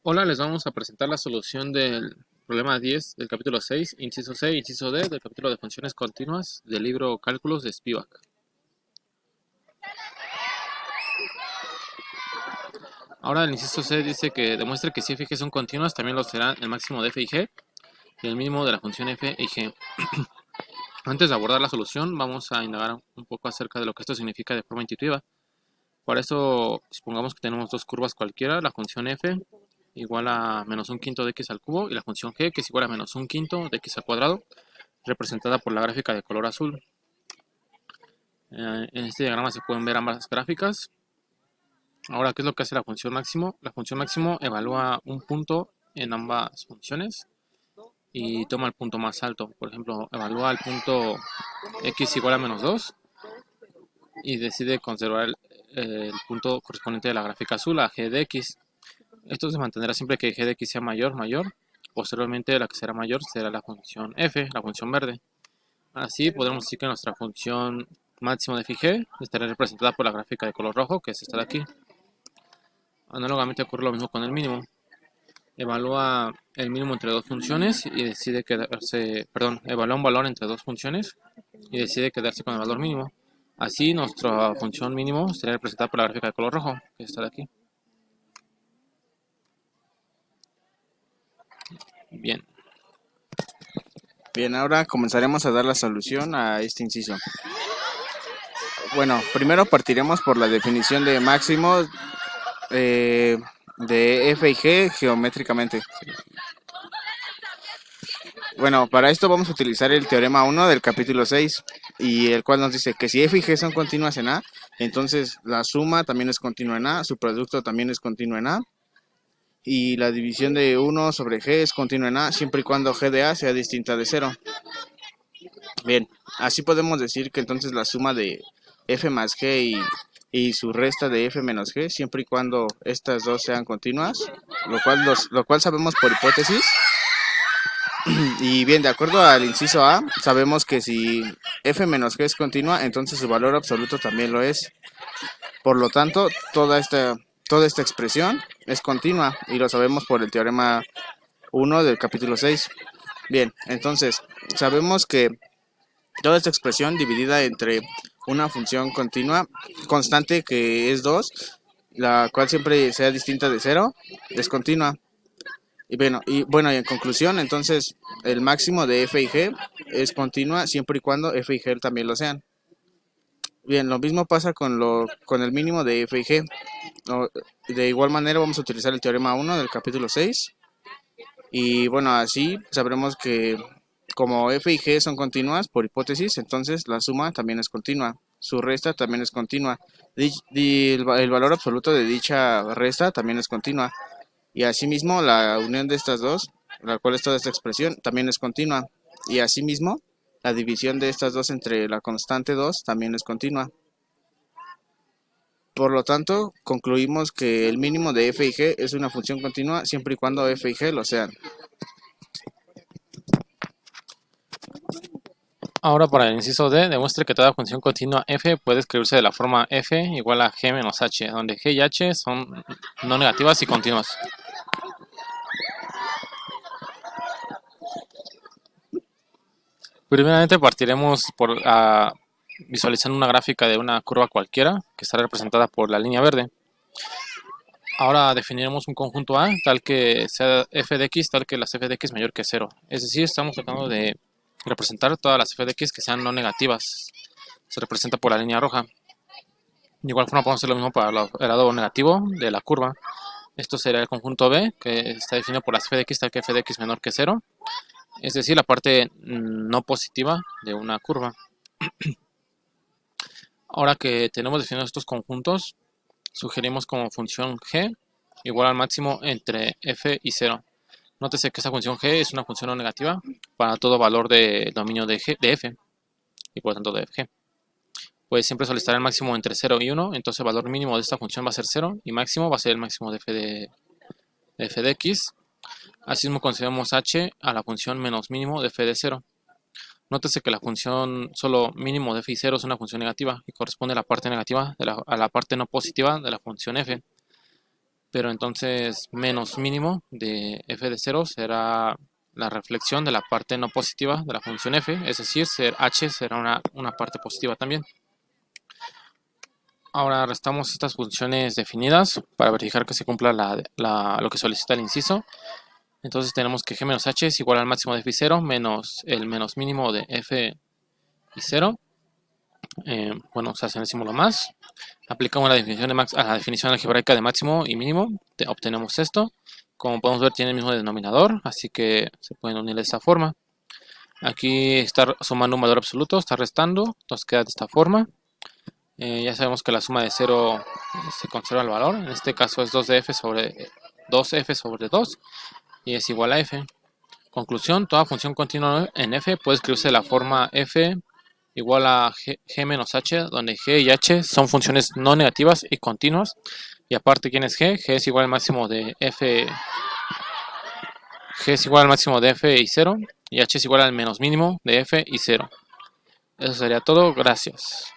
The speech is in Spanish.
Hola, les vamos a presentar la solución del problema 10 del capítulo 6, inciso C, inciso D del capítulo de funciones continuas del libro Cálculos de Spivak. Ahora el inciso C dice que demuestre que si f y g son continuas, también lo será el máximo de f y g y el mínimo de la función f y g. Antes de abordar la solución, vamos a indagar un poco acerca de lo que esto significa de forma intuitiva. Para eso, supongamos que tenemos dos curvas cualquiera, la función f igual a menos un quinto de x al cubo y la función g que es igual a menos un quinto de x al cuadrado, representada por la gráfica de color azul. En este diagrama se pueden ver ambas gráficas. Ahora, ¿qué es lo que hace la función máximo? La función máximo evalúa un punto en ambas funciones y toma el punto más alto. Por ejemplo, evalúa el punto x igual a menos 2 y decide conservar el punto correspondiente de la gráfica azul a g de x. Esto se mantendrá siempre que g de x sea mayor. Posteriormente, la que será mayor será la función f, la función verde. Así podremos decir que nuestra función máximo de f y g estará representada por la gráfica de color rojo, que es esta de aquí. Análogamente ocurre lo mismo con el mínimo. Evalúa el mínimo entre dos funciones y decide quedarse, evalúa un valor entre dos funciones y decide quedarse con el valor mínimo. Así nuestra función mínimo estará representada por la gráfica de color rojo, que es esta de aquí. Bien. Bien, ahora comenzaremos a dar la solución a este inciso. Bueno, primero partiremos por la definición de máximo de f y g geométricamente. Bueno, para esto vamos a utilizar el teorema 1 del capítulo 6, y el cual nos dice que si f y g son continuas en A, entonces la suma también es continua en A, su producto también es continuo en A, y la división de 1 sobre g es continua en A, siempre y cuando g de A sea distinta de 0. Bien, así podemos decir que entonces la suma de f más g y su resta de f menos g, siempre y cuando estas dos sean continuas, lo cual sabemos por hipótesis. Y bien, de acuerdo al inciso A, sabemos que si f menos g es continua, entonces su valor absoluto también lo es. Por lo tanto, toda esta expresión es continua, y lo sabemos por el teorema 1 del capítulo 6. Bien, entonces sabemos que toda esta expresión dividida entre una función continua constante que es 2, la cual siempre sea distinta de 0, es continua. Y bueno, y en conclusión, entonces el máximo de f y g es continua siempre y cuando f y g también lo sean. Bien, lo mismo pasa con el mínimo de f y g. De igual manera vamos a utilizar el teorema 1 del capítulo 6. Y bueno, así sabremos que como f y g son continuas por hipótesis, entonces la suma también es continua, su resta también es continua, el valor absoluto de dicha resta también es continua, y asimismo la unión de estas dos, la cual es toda esta expresión, también es continua, y asimismo la división de estas dos entre la constante 2 también es continua. Por lo tanto, concluimos que el mínimo de f y g es una función continua siempre y cuando f y g lo sean. Ahora para el inciso D, demuestre que toda función continua f puede escribirse de la forma f igual a g menos h, donde g y h son no negativas y continuas. Primeramente partiremos por visualizando una gráfica de una curva cualquiera que estará representada por la línea verde. Ahora definiremos un conjunto A tal que sea f de x tal que las f de x mayor que 0. Es decir, estamos tratando de representar todas las f de x que sean no negativas. Se representa por la línea roja. De igual forma podemos hacer lo mismo para el lado negativo de la curva. Esto sería el conjunto B, que está definido por las f de x tal que f de x menor que 0. Es decir, la parte no positiva de una curva. Ahora que tenemos definidos estos conjuntos, sugerimos como función g igual al máximo entre f y 0. Nótese que esta función g es una función no negativa para todo valor de dominio de f y por lo tanto de f. Pues siempre solicitar el máximo entre 0 y 1, entonces el valor mínimo de esta función va a ser 0 y máximo va a ser el máximo de f de x. Asimismo consideramos h a la función menos mínimo de f de 0. Nótese que la función solo mínimo de f y 0 es una función negativa y corresponde a la parte negativa a la parte no positiva de la función f. pero entonces menos mínimo de f de 0 será la reflexión de la parte no positiva de la función f, es decir, h será una parte positiva también. Ahora restamos estas funciones definidas para verificar que se cumpla lo que solicita el inciso. Entonces tenemos que g menos h es igual al máximo de f y 0 menos el menos mínimo de f y 0. Bueno, se hace en el símbolo más. Aplicamos la definición a la definición algebraica de máximo y mínimo. Obtenemos esto. Como podemos ver, tiene el mismo denominador, así que se pueden unir de esta forma. Aquí está sumando un valor absoluto, está restando, nos queda de esta forma. Ya sabemos que la suma de 0 se conserva el valor. En este caso es 2f sobre 2 y es igual a f. Conclusión, toda función continua en f puede escribirse de la forma f igual a g menos h, donde g y h son funciones no negativas y continuas. Y aparte, ¿quién es g? G es igual al máximo de f, g es igual al máximo de f y 0, y h es igual al menos mínimo de f y 0. Eso sería todo, gracias.